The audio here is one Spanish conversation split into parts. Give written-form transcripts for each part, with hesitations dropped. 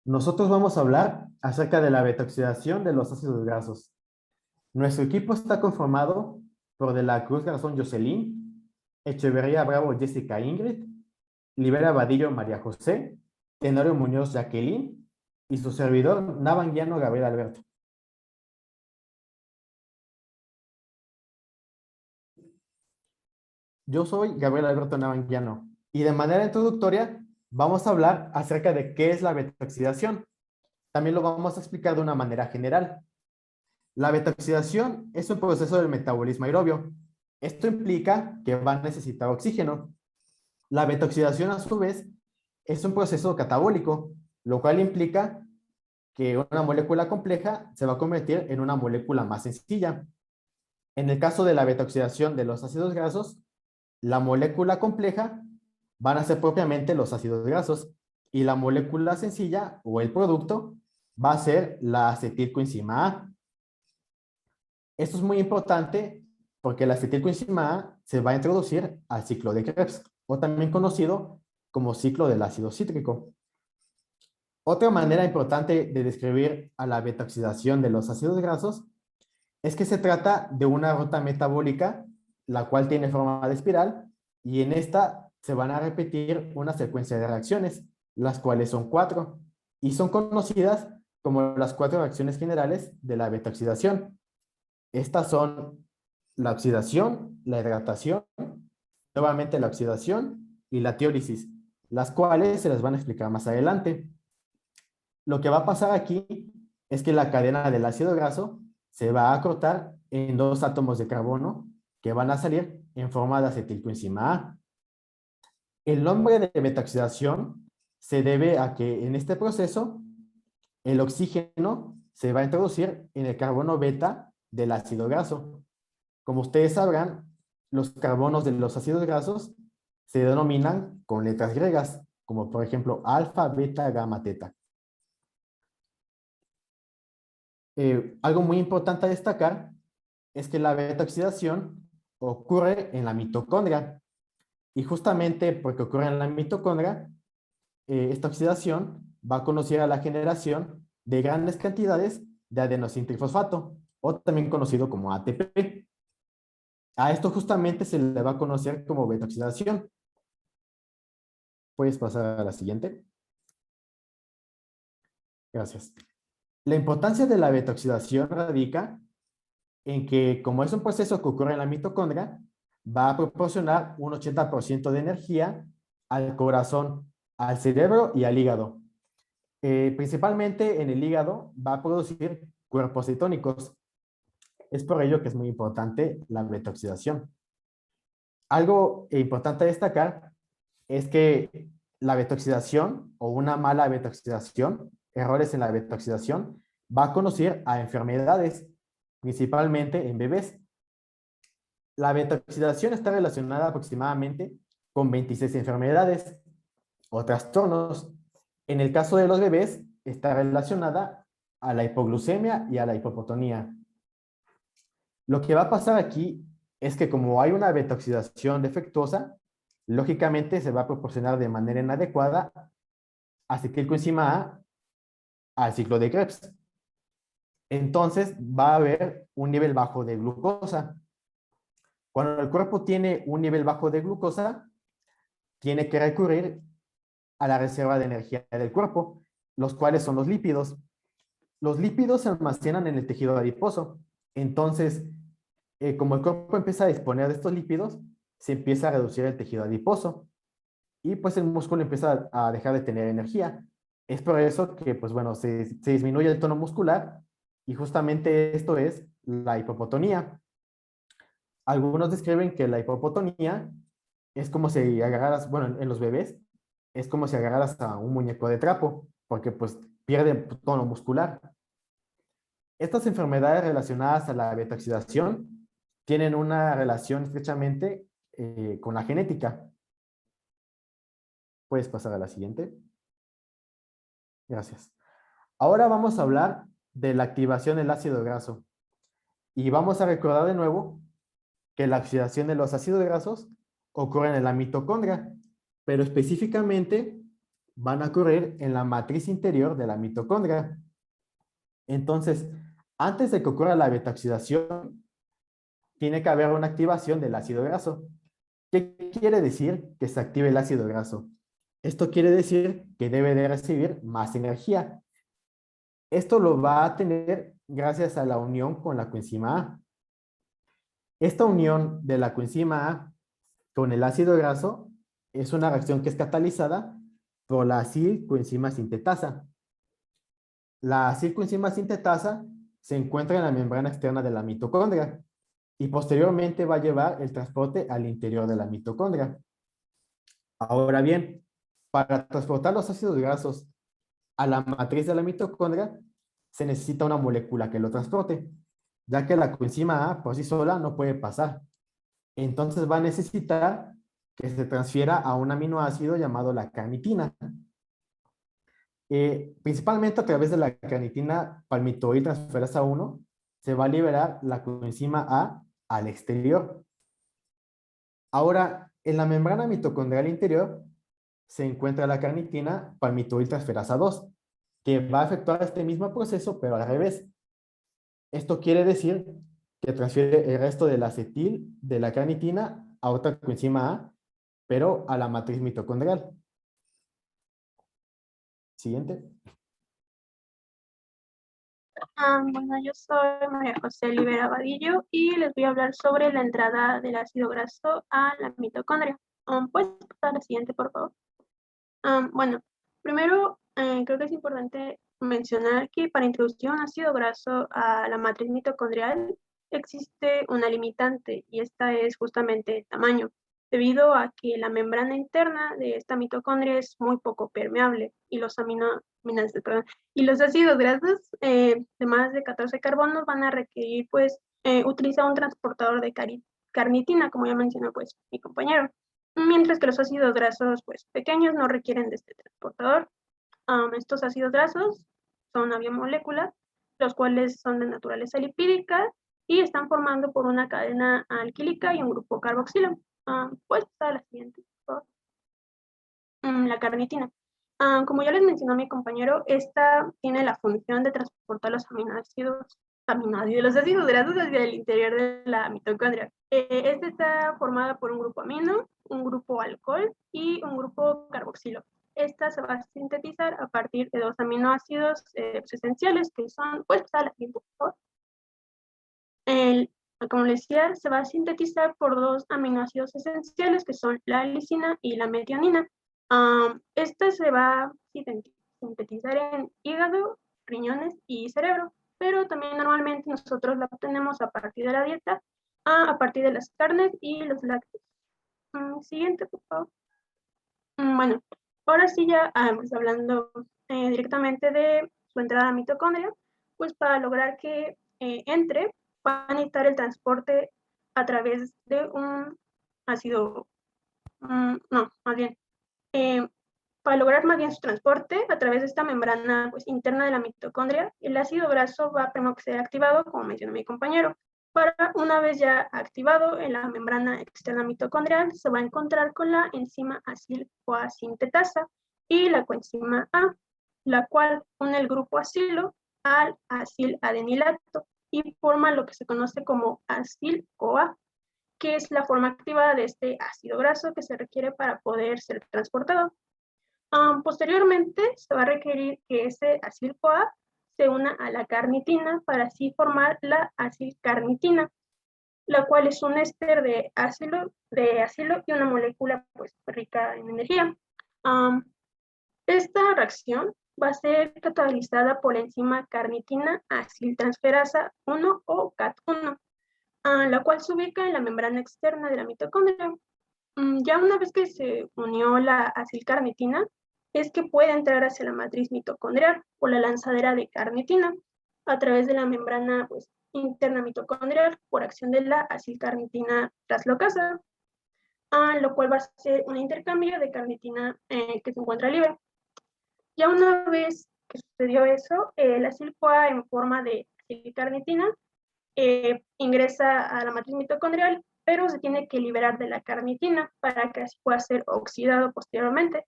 Nosotros vamos a hablar acerca de la beta-oxidación de los ácidos grasos. Nuestro equipo está conformado por De la Cruz Garzón Jocelyn, Echeverría Bravo Jessica Ingrid, Libera Vadillo María José, Tenorio Muñoz Jacqueline y su servidor Navanguiano Gabriel Alberto. Yo soy Gabriel Alberto Navanguiano y de manera introductoria vamos a hablar acerca de qué es la beta-oxidación. También lo vamos a explicar de una manera general. La beta-oxidación es un proceso del metabolismo aerobio. Esto implica que va a necesitar oxígeno. La beta-oxidación, a su vez, es un proceso catabólico, lo cual implica que una molécula compleja se va a convertir en una molécula más sencilla. En el caso de la beta-oxidación de los ácidos grasos, la molécula compleja van a ser propiamente los ácidos grasos y la molécula sencilla o el producto va a ser la acetilcoenzima A. Esto es muy importante porque la acetilcoenzima A se va a introducir al ciclo de Krebs, o también conocido como ciclo del ácido cítrico. Otra manera importante de describir a la beta-oxidación de los ácidos grasos es que se trata de una ruta metabólica, la cual tiene forma de espiral, y en esta se van a repetir una secuencia de reacciones, las cuales son 4, y son conocidas como las 4 reacciones generales de la beta-oxidación. Estas son la oxidación, la hidratación, nuevamente la oxidación y la teólisis, las cuales se las van a explicar más adelante. Lo que va a pasar aquí es que la cadena del ácido graso se va a acortar en 2 átomos de carbono que van a salir en forma de acetilcoenzima A. El nombre de beta-oxidación se debe a que en este proceso el oxígeno se va a introducir en el carbono beta del ácido graso. Como ustedes sabrán, los carbonos de los ácidos grasos se denominan con letras griegas, como por ejemplo alfa, beta, gamma, teta. Algo muy importante a destacar es que la beta-oxidación ocurre en la mitocondria. Y justamente porque ocurre en la mitocondria, esta oxidación va a conducir a la generación de grandes cantidades de adenosintrifosfato, o también conocido como ATP. A esto justamente se le va a conocer como beta-oxidación. Puedes pasar a la siguiente. Gracias. La importancia de la beta-oxidación radica en que, como es un proceso que ocurre en la mitocondria, va a proporcionar un 80% de energía al corazón, al cerebro y al hígado. Principalmente en el hígado va a producir cuerpos cetónicos. Es por ello que es muy importante la beta-oxidación. Algo importante a destacar es que la beta-oxidación o una mala beta-oxidación, errores en la beta-oxidación, va a conducir a enfermedades, principalmente en bebés. La beta-oxidación está relacionada aproximadamente con 26 enfermedades o trastornos. En el caso de los bebés, está relacionada a la hipoglucemia y a la hipopotonía. Lo que va a pasar aquí es que como hay una beta-oxidación defectuosa, lógicamente se va a proporcionar de manera inadecuada acetilcoenzima A al ciclo de Krebs. Entonces va a haber un nivel bajo de glucosa. Cuando el cuerpo tiene un nivel bajo de glucosa, tiene que recurrir a la reserva de energía del cuerpo, los cuales son los lípidos. Los lípidos se almacenan en el tejido adiposo. Entonces, como el cuerpo empieza a disponer de estos lípidos, se empieza a reducir el tejido adiposo y pues el músculo empieza a dejar de tener energía. Es por eso que, pues bueno, se disminuye el tono muscular y justamente esto es la hipopotonía. Algunos describen que la hipopotonía es como si agarraras, bueno, en los bebés, es como si agarraras a un muñeco de trapo, porque pues pierde tono muscular. Estas enfermedades relacionadas a la beta-oxidación tienen una relación estrechamente con la genética. Puedes pasar a la siguiente. Gracias. Ahora vamos a hablar de la activación del ácido graso. Y vamos a recordar de nuevo que la oxidación de los ácidos grasos ocurre en la mitocondria, pero específicamente van a ocurrir en la matriz interior de la mitocondria. Entonces, antes de que ocurra la beta-oxidación, tiene que haber una activación del ácido graso. ¿Qué quiere decir que se active el ácido graso? Esto quiere decir que debe de recibir más energía. Esto lo va a tener gracias a la unión con la coenzima A. Esta unión de la coenzima A con el ácido graso es una reacción que es catalizada por la acilcoenzima sintetasa. La acilcoenzima sintetasa se encuentra en la membrana externa de la mitocondria y posteriormente va a llevar el transporte al interior de la mitocondria. Ahora bien, para transportar los ácidos grasos a la matriz de la mitocondria, se necesita una molécula que lo transporte, ya que la coenzima A por sí sola no puede pasar. Entonces va a necesitar que se transfiera a un aminoácido llamado la carnitina. Principalmente a través de la carnitina palmitoil transferasa 1, se va a liberar la coenzima A al exterior. Ahora, en la membrana mitocondrial interior se encuentra la carnitina palmitoil transferasa 2, que va a efectuar este mismo proceso, pero al revés. Esto quiere decir que transfiere el resto del acetil de la carnitina a otra coenzima A, pero a la matriz mitocondrial. Siguiente. Bueno, yo soy María José Olivera Vadillo y les voy a hablar sobre la entrada del ácido graso a la mitocondria. ¿Puedes pasar a la siguiente, por favor? Bueno, primero creo que es importante mencionar que para introducir un ácido graso a la matriz mitocondrial existe una limitante y esta es justamente el tamaño, debido a que la membrana interna de esta mitocondria es muy poco permeable y los ácidos grasos de más de 14 carbonos van a requerir pues utilizar un transportador de carnitina, como ya mencionó pues mi compañero, mientras que los ácidos grasos pues pequeños no requieren de este transportador. Estos ácidos grasos son una biomolécula, los cuales son de naturaleza lipídica y están formando por una cadena alquílica y un grupo carboxilo. Puedes pasar a la siguiente, por favor. La carnitina. Como ya les mencionó mi compañero, esta tiene la función de transportar los los ácidos grasos hacia el interior de la mitocondria. Esta está formada por un grupo amino, un grupo alcohol y un grupo carboxilo. Esta se va a sintetizar a partir de dos aminoácidos esenciales que son, pues, a la siguiente, por favor. Como les decía, se va a sintetizar por dos aminoácidos esenciales que son la lisina y la metionina. Esta se va a sintetizar en hígado, riñones y cerebro, pero también normalmente nosotros la obtenemos a partir de la dieta, a partir de las carnes y los lácteos. Siguiente, por favor. Bueno, ahora sí ya pues, hablando directamente de su entrada a la mitocondria, pues para lograr que entre, va a necesitar el transporte a través de un ácido, no, más bien, para lograr más bien su transporte a través de esta membrana pues, interna de la mitocondria, el ácido graso va primero que ser activado, como mencionó mi compañero. Para una vez ya activado en la membrana externa mitocondrial, se va a encontrar con la enzima acil-CoA sintetasa y la coenzima A, la cual une el grupo acilo al acil-adenilato y forma lo que se conoce como acil-CoA, que es la forma activada de este ácido graso que se requiere para poder ser transportado. Posteriormente, se va a requerir que ese acil-CoA se una a la carnitina para así formar la acilcarnitina, la cual es un éster de acilo y una molécula pues, rica en energía. Esta reacción va a ser catalizada por la enzima carnitina aciltransferasa 1 o CAT1, la cual se ubica en la membrana externa de la mitocondria. Ya una vez que se unió la acilcarnitina, es que puede entrar hacia la matriz mitocondrial por la lanzadera de carnitina a través de la membrana pues, interna mitocondrial por acción de la acilcarnitina traslocasa, lo cual va a ser un intercambio de carnitina que se encuentra libre. Ya una vez que sucedió eso, la acil-CoA en forma de acilcarnitina ingresa a la matriz mitocondrial, pero se tiene que liberar de la carnitina para que así pueda ser oxidado posteriormente.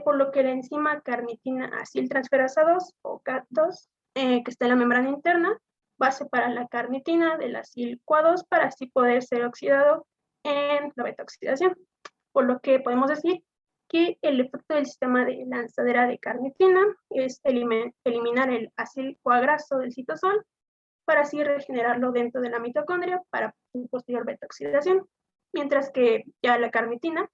por lo que la enzima carnitina aciltransferasa 2 o CAT2, que está en la membrana interna, va a separar la carnitina del acil CoA2 para así poder ser oxidado en la beta-oxidación. Por lo que podemos decir que el efecto del sistema de lanzadera de carnitina es eliminar el acil CoA-graso del citosol para así regenerarlo dentro de la mitocondria para su posterior beta-oxidación, mientras que ya la carnitina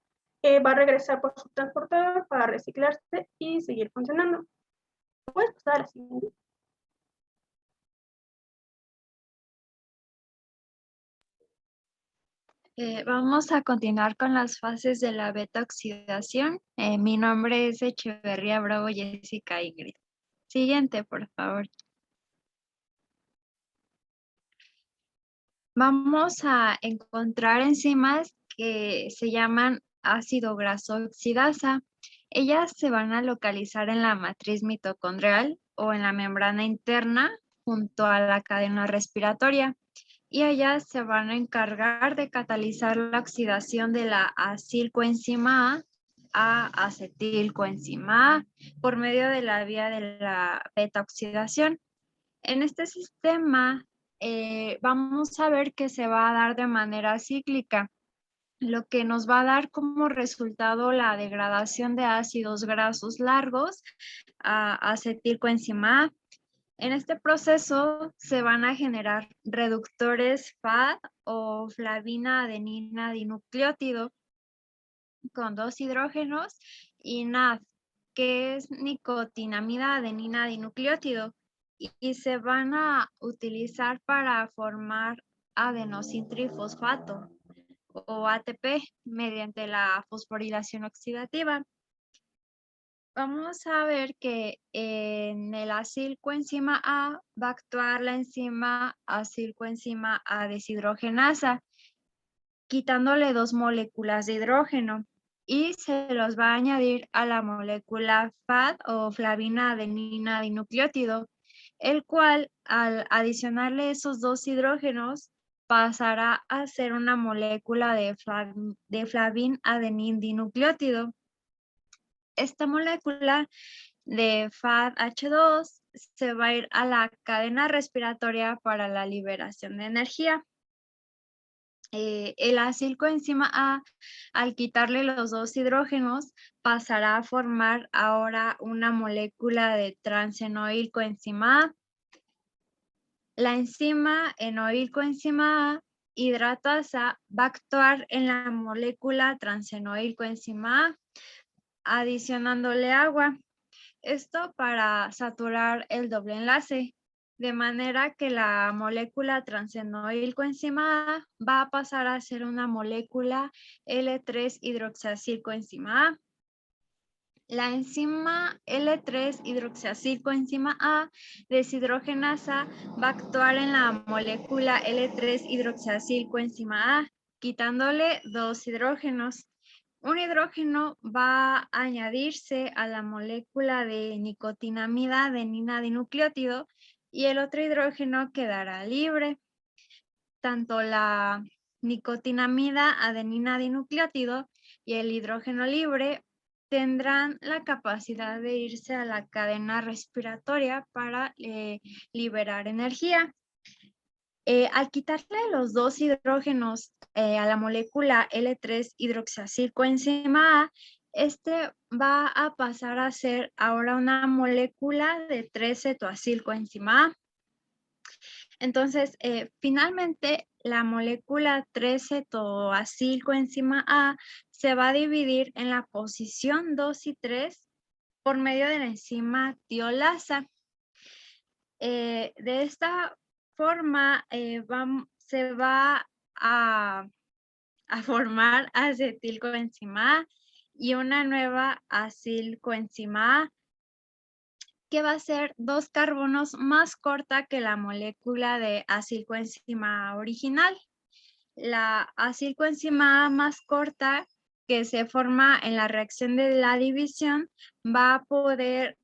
va a regresar por su transportador para reciclarse y seguir funcionando. Puedes pasar a la siguiente. Vamos a continuar con las fases de la beta-oxidación. Mi nombre es Echeverría Bravo Jessica Ingrid. Siguiente, por favor. Vamos a encontrar enzimas que se llaman ácido graso oxidasa. Ellas se van a localizar en la matriz mitocondrial o en la membrana interna junto a la cadena respiratoria, y ellas se van a encargar de catalizar la oxidación de la acilcoenzima A acetilcoenzima A por medio de la vía de la beta-oxidación. En este sistema vamos a ver que se va a dar de manera cíclica, lo que nos va a dar como resultado la degradación de ácidos grasos largos a acetilcoenzima A. En este proceso se van a generar reductores FAD o flavina adenina dinucleótido con 2 hidrógenos y NAD, que es nicotinamida adenina dinucleótido, y se van a utilizar para formar adenosintrifosfato o ATP mediante la fosforilación oxidativa. Vamos a ver que en el acilcoenzima A va a actuar la enzima acilcoenzima A deshidrogenasa, quitándole 2 moléculas de hidrógeno, y se los va a añadir a la molécula FAD o flavina adenina dinucleótido, el cual al adicionarle esos 2 hidrógenos pasará a ser una molécula de flavin adenin dinucleótido. Esta molécula de FADH2 se va a ir a la cadena respiratoria para la liberación de energía. El acilcoenzima A, al quitarle los 2 hidrógenos, pasará a formar ahora una molécula de transenoilcoenzima A. La enzima enoilcoenzima A hidratasa va a actuar en la molécula transenoilcoenzima A, adicionándole agua. Esto para saturar el doble enlace, de manera que la molécula transenoilcoenzima A va a pasar a ser una molécula L3-hidroxiacilcoenzima A. La enzima L3-hidroxiacilcoenzima A deshidrogenasa va a actuar en la molécula L3-hidroxiacilcoenzima A, quitándole 2 hidrógenos. Un hidrógeno va a añadirse a la molécula de nicotinamida adenina dinucleótido y el otro hidrógeno quedará libre. Tanto la nicotinamida adenina dinucleótido y el hidrógeno libre tendrán la capacidad de irse a la cadena respiratoria para liberar energía. Al quitarle los 2 hidrógenos a la molécula L3-hidroxiacilcoenzima A, este va a pasar a ser ahora una molécula de 3-cetoacilcoenzima A. Entonces, finalmente, la molécula 3-cetoacilcoenzima A se va a dividir en la posición 2 y 3 por medio de la enzima tiolasa. De esta forma se va a formar acetilcoenzima A y una nueva acilcoenzima A, que va a ser 2 carbonos más corta que la molécula de acilcoenzima A original. La acilcoenzima A más corta, que se forma en la reacción de la división, va a poder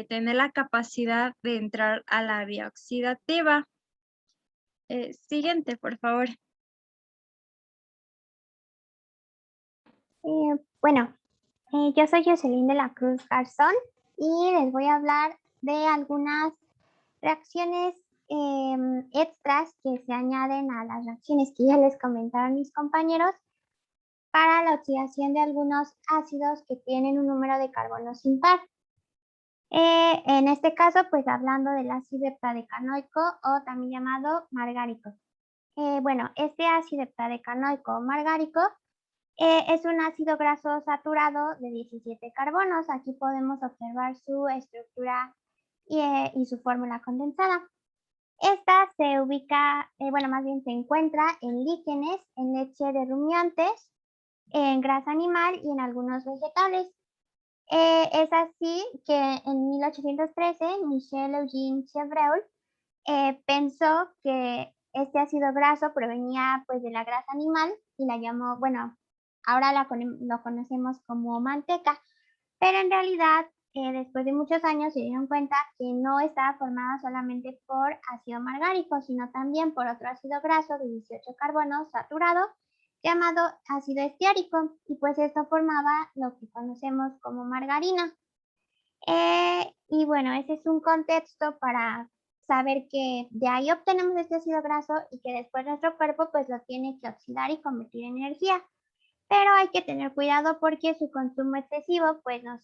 tener la capacidad de entrar a la vía oxidativa. Siguiente, por favor. Bueno, Yo soy Jocelyn de la Cruz Garzón y les voy a hablar de algunas reacciones extras que se añaden a las reacciones que ya les comentaron mis compañeros para la oxidación de algunos ácidos que tienen un número de carbonos impar. En este caso, pues hablando del ácido heptadecanoico o también llamado margárico. Bueno, este ácido heptadecanoico o margárico es un ácido graso saturado de 17 carbonos. Aquí podemos observar su estructura y su fórmula condensada. Esta se ubica, bueno, más bien se encuentra en líquenes, en leche de rumiantes, en grasa animal y en algunos vegetales. Es así que en 1813 Michel Eugene Chevreul pensó que este ácido graso provenía pues de la grasa animal y la llamó, bueno, ahora lo conocemos como manteca, pero en realidad después de muchos años se dieron cuenta que no estaba formada solamente por ácido margárico, sino también por otro ácido graso de 18 carbonos saturado llamado ácido estiárico, y pues esto formaba lo que conocemos como margarina. Y bueno, ese es un contexto para saber que de ahí obtenemos este ácido graso y que después nuestro cuerpo pues lo tiene que oxidar y convertir en energía. Pero hay que tener cuidado porque su consumo excesivo pues nos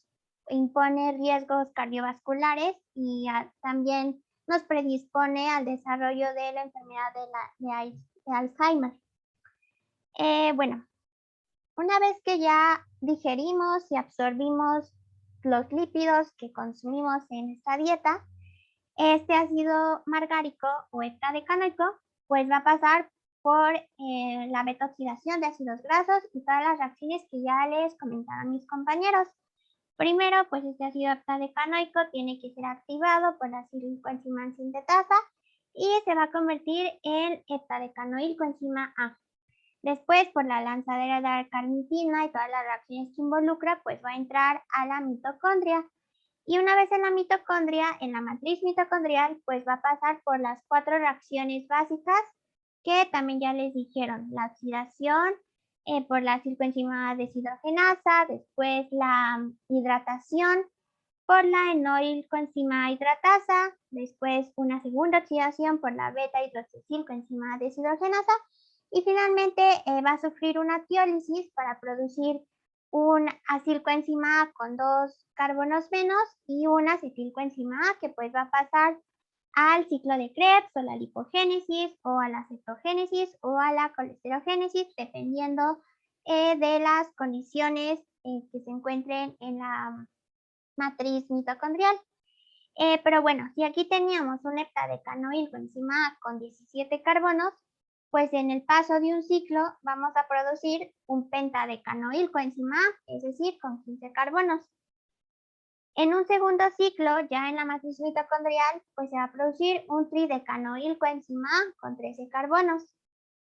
impone riesgos cardiovasculares y también nos predispone al desarrollo de la enfermedad de Alzheimer. Bueno, una vez que ya digerimos y absorbimos los lípidos que consumimos en esta dieta, este ácido margárico o heptadecanoico pues va a pasar por la beta-oxidación de ácidos grasos y todas las reacciones que ya les comentaron mis compañeros. Primero, pues este ácido heptadecanoico tiene que ser activado por la coenzima sintetasa y se va a convertir en heptadecanoilcoenzima A. Después, por la lanzadera de la carnitina y todas las reacciones que involucra, pues va a entrar a la mitocondria. Y una vez en la mitocondria, en la matriz mitocondrial, pues va a pasar por las 4 reacciones básicas que también ya les dijeron. La oxidación por la coenzima deshidrogenasa, después la hidratación por la enoilcoenzima hidratasa, después una segunda oxidación por la beta-hidroxilcoenzima deshidrogenasa y finalmente va a sufrir una tiólisis para producir un acilcoenzima A con 2 carbonos menos y una acetilcoenzima A que pues va a pasar al ciclo de Krebs o la lipogénesis o a la cetogénesis o a la colesterogénesis dependiendo de las condiciones que se encuentren en la matriz mitocondrial. Pero bueno, si aquí teníamos un heptadecanoilcoenzima A con 17 carbonos, pues en el paso de un ciclo vamos a producir un pentadecanoilcoenzima A, es decir, con 15 carbonos. En un segundo ciclo, ya en la matriz mitocondrial, pues se va a producir un tridecanoilcoenzima A con 13 carbonos.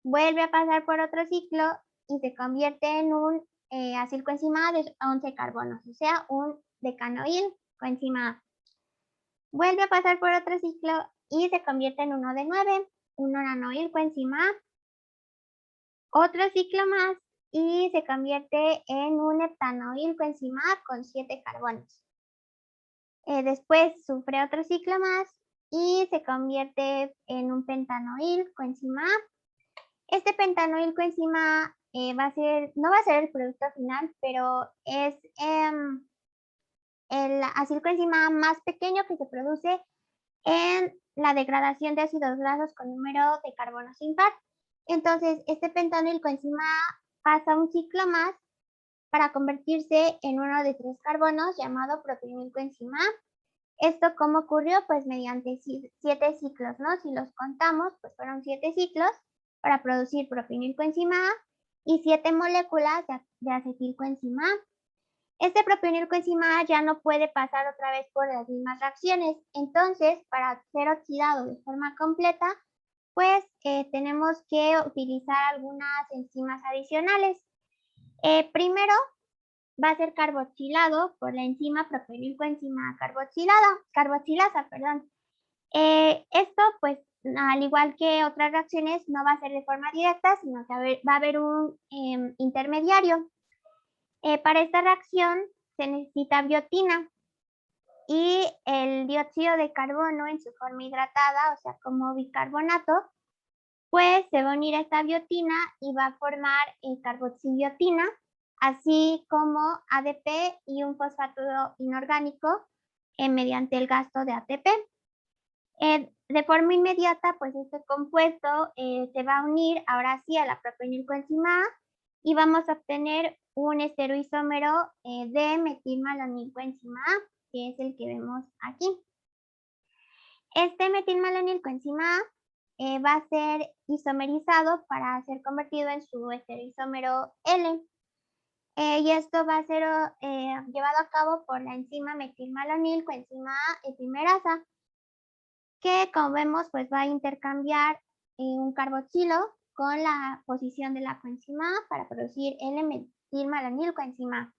Vuelve a pasar por otro ciclo y se convierte en un acilcoenzima A de 11 carbonos, o sea, un decanoilcoenzima A. Vuelve a pasar por otro ciclo y se convierte en uno de 9, un nanoilcoenzima A. Otro ciclo más y se convierte en un heptanoilcoenzima A con 7 carbonos. Después sufre otro ciclo más y se convierte en un pentanoilcoenzima A. Este pentanoilcoenzima A no va a ser el producto final, pero es el acilcoenzima A más pequeño que se produce en la degradación de ácidos grasos con número de carbonos impar. Entonces, este pentanoilcoenzima A pasa un ciclo más para convertirse en uno de 3 carbonos llamado propionilcoenzima A. ¿Esto cómo ocurrió? Pues mediante 7 ciclos, ¿no? Si los contamos, pues fueron 7 ciclos para producir propionilcoenzima A y 7 moléculas de acetilcoenzima A. Este propionilcoenzima A ya no puede pasar otra vez por las mismas reacciones. Entonces, para ser oxidado de forma completa, pues tenemos que utilizar algunas enzimas adicionales. Primero, va a ser carboxilado por la enzima propionilcoenzima carboxilasa, perdón. Esto, pues, al igual que otras reacciones, no va a ser de forma directa, sino que va a haber un intermediario. Para esta reacción se necesita biotina y el dióxido de carbono en su forma hidratada, o sea, como bicarbonato, pues se va a unir a esta biotina y va a formar carboxibiotina, así como ADP y un fosfato inorgánico mediante el gasto de ATP. De forma inmediata, pues este compuesto se va a unir ahora sí a la propenilcoenzima A y vamos a obtener un estereoisómero de metilmalonilcoenzima A, que es el que vemos aquí. Este metilmalonilcoenzima A va a ser isomerizado para ser convertido en su estereoisómero L. Y esto va a ser llevado a cabo por la enzima metilmalonilcoenzima A epimerasa, que como vemos pues va a intercambiar un carboxilo con la posición de la coenzima A para producir L-metilmalonilcoenzima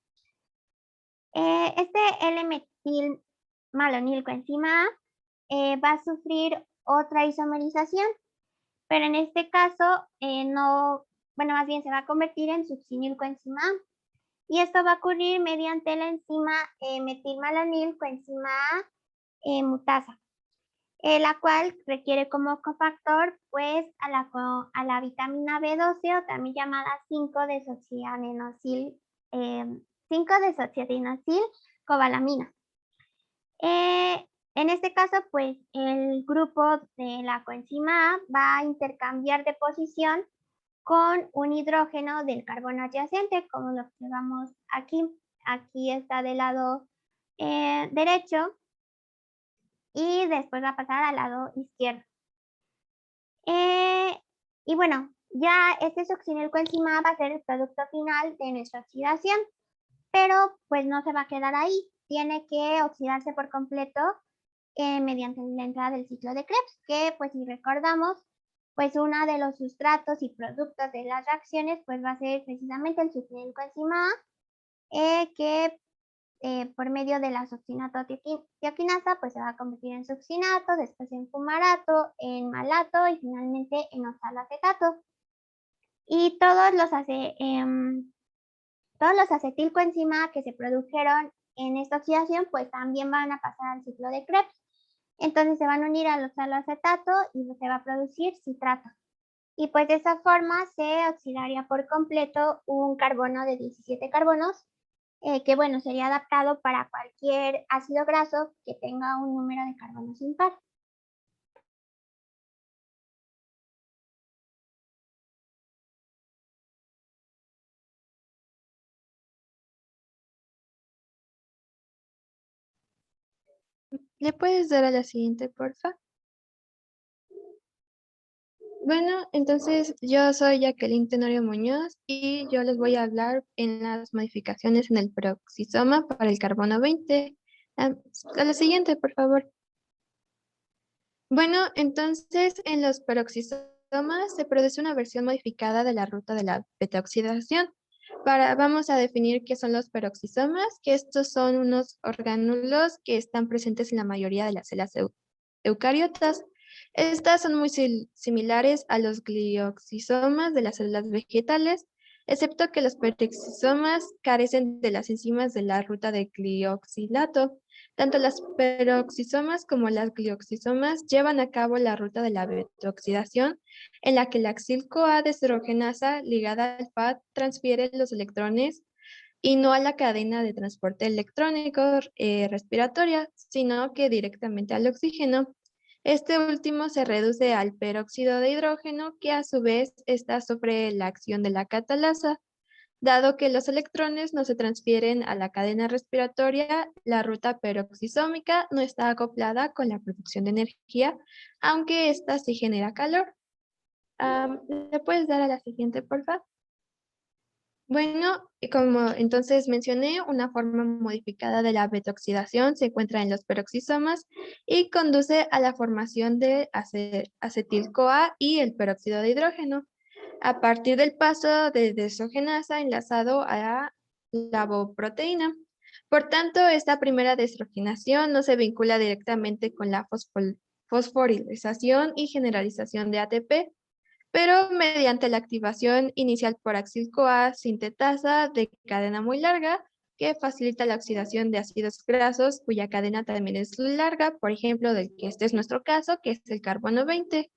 A. Este L-metilmalonilcoenzima A va a sufrir otra isomerización, pero en este caso no, bueno, más bien se va a convertir en succinilcoenzima A. Y esto va a ocurrir mediante la enzima metilmalonilcoenzima A mutasa, la cual requiere como cofactor pues a la vitamina B12, o también llamada 5-desoxiadenosil cobalamina. En este caso, pues el grupo de la coenzima A va a intercambiar de posición con un hidrógeno del carbono adyacente, como lo observamos aquí. Aquí está del lado derecho y después va a pasar al lado izquierdo. Y bueno, ya este succinilcoenzima va a ser el producto final de nuestra oxidación, pero pues no se va a quedar ahí. Tiene que oxidarse por completo mediante la entrada del ciclo de Krebs, que pues si recordamos, pues uno de los sustratos y productos de las reacciones pues va a ser precisamente el succinilcoenzima A, que por medio de la succinato-tioquinasa pues se va a convertir en succinato, después en fumarato, en malato y finalmente en oxaloacetato. Y todos los acetilcoenzima que se produjeron en esta oxidación pues también van a pasar al ciclo de Krebs. Entonces se van a unir al oxaloacetato y se va a producir citrato. Y pues de esa forma se oxidaría por completo un carbono de 17 carbonos, que bueno, sería adaptado para cualquier ácido graso que tenga un número de carbonos impar. ¿Le puedes dar a la siguiente, porfa? Bueno, entonces yo soy Jacqueline Tenorio Muñoz y yo les voy a hablar en las modificaciones en el peroxisoma para el carbono 20. A la siguiente, por favor. Bueno, entonces en los peroxisomas se produce una versión modificada de la ruta de la betaoxidación. Vamos a definir qué son los peroxisomas, que estos son unos orgánulos que están presentes en la mayoría de las células eucariotas. Estas son muy similares a los glioxisomas de las células vegetales, excepto que los peroxisomas carecen de las enzimas de la ruta de glioxilato. Tanto las peroxisomas como las glioxisomas llevan a cabo la ruta de la betoxidación, en la que la acil-CoA deshidrogenasa ligada al FAD transfiere los electrones y no a la cadena de transporte electrónico respiratoria, sino que directamente al oxígeno. Este último se reduce al peróxido de hidrógeno, que a su vez está sobre la acción de la catalasa. Dado que los electrones no se transfieren a la cadena respiratoria, la ruta peroxisómica no está acoplada con la producción de energía, aunque ésta sí genera calor. ¿Le puedes dar a la siguiente, por favor? Bueno, y como entonces mencioné, una forma modificada de la betoxidación se encuentra en los peroxisomas y conduce a la formación de acetil-CoA y el peróxido de hidrógeno, a partir del paso de desogenasa enlazado a la lavoproteína. Por tanto, esta primera desogenación no se vincula directamente con la fosforilación y generalización de ATP, pero mediante la activación inicial por acil-CoA sintetasa de cadena muy larga, que facilita la oxidación de ácidos grasos cuya cadena también es larga, por ejemplo, del que este es nuestro caso, que es el carbono 20.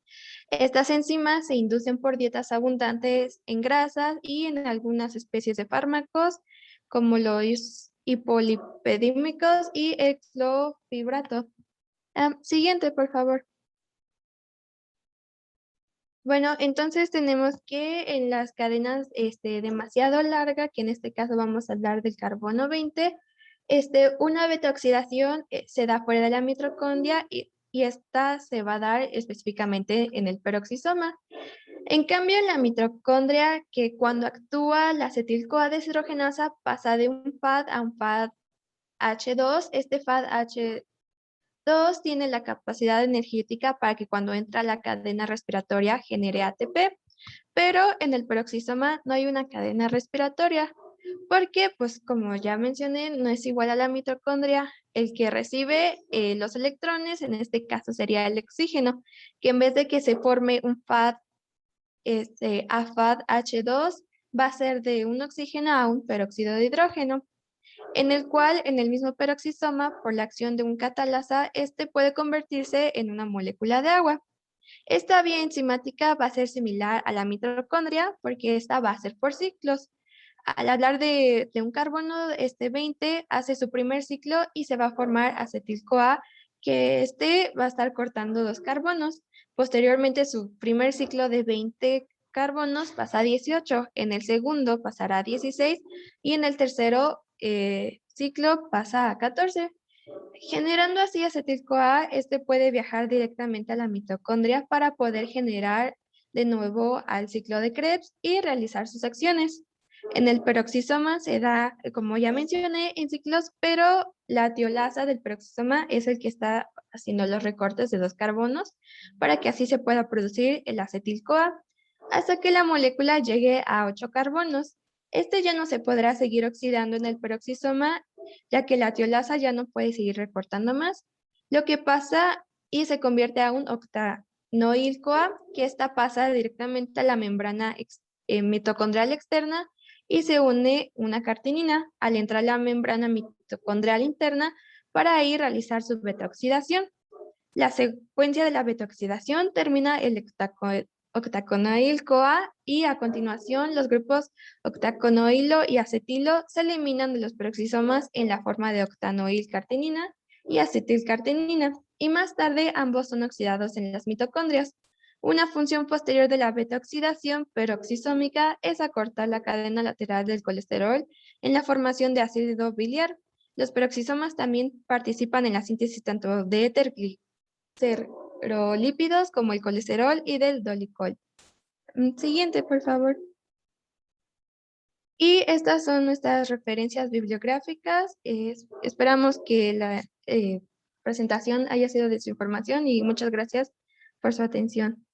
Estas enzimas se inducen por dietas abundantes en grasas y en algunas especies de fármacos, como los hipolipidémicos y el clofibrato. Siguiente, por favor. Bueno, entonces tenemos que en las cadenas demasiado largas, que en este caso vamos a hablar del carbono 20, una beta-oxidación se da fuera de la mitocondria y esta se va a dar específicamente en el peroxisoma. En cambio, en la mitocondria, que cuando actúa la acetil-CoA deshidrogenasa pasa de un FAD a un FAD-H2, este FAD-H2 tiene la capacidad energética para que cuando entra a la cadena respiratoria genere ATP, pero en el peroxisoma no hay una cadena respiratoria, porque, pues como ya mencioné, no es igual a la mitocondria. El que recibe los electrones, en este caso sería el oxígeno, que en vez de que se forme un FAD a FAD-H2, va a ser de un oxígeno a un peróxido de hidrógeno, en el cual en el mismo peroxisoma, por la acción de un catalasa, puede convertirse en una molécula de agua. Esta vía enzimática va a ser similar a la mitocondria porque esta va a ser por ciclos. Al hablar de un carbono, 20 hace su primer ciclo y se va a formar acetil-CoA, que va a estar cortando 2 carbonos. Posteriormente, su primer ciclo de 20 carbonos pasa a 18, en el segundo pasará a 16 y en el tercero ciclo pasa a 14. Generando así acetil-CoA, puede viajar directamente a la mitocondria para poder generar de nuevo al ciclo de Krebs y realizar sus acciones. En el peroxisoma se da, como ya mencioné, en ciclos, pero la tiolasa del peroxisoma es el que está haciendo los recortes de 2 carbonos para que así se pueda producir el acetil-CoA hasta que la molécula llegue a 8 carbonos. Ya no se podrá seguir oxidando en el peroxisoma, ya que la tiolasa ya no puede seguir recortando más, lo que pasa y se convierte a un octanoil-CoA, que esta pasa directamente a la membrana mitocondrial externa y se une una cartinina al entrar a la membrana mitocondrial interna para ahí realizar su beta-oxidación. La secuencia de la beta-oxidación termina el octaconoil-CoA y a continuación los grupos octaconoilo y acetilo se eliminan de los peroxisomas en la forma de octanoil-cartinina y acetil-cartinina y más tarde ambos son oxidados en las mitocondrias. Una función posterior de la beta-oxidación peroxisómica es acortar la cadena lateral del colesterol en la formación de ácido biliar. Los peroxisomas también participan en la síntesis tanto de lípidos como el colesterol y del dolicol. Siguiente, por favor. Y estas son nuestras referencias bibliográficas. Esperamos que la presentación haya sido de su información y muchas gracias por su atención.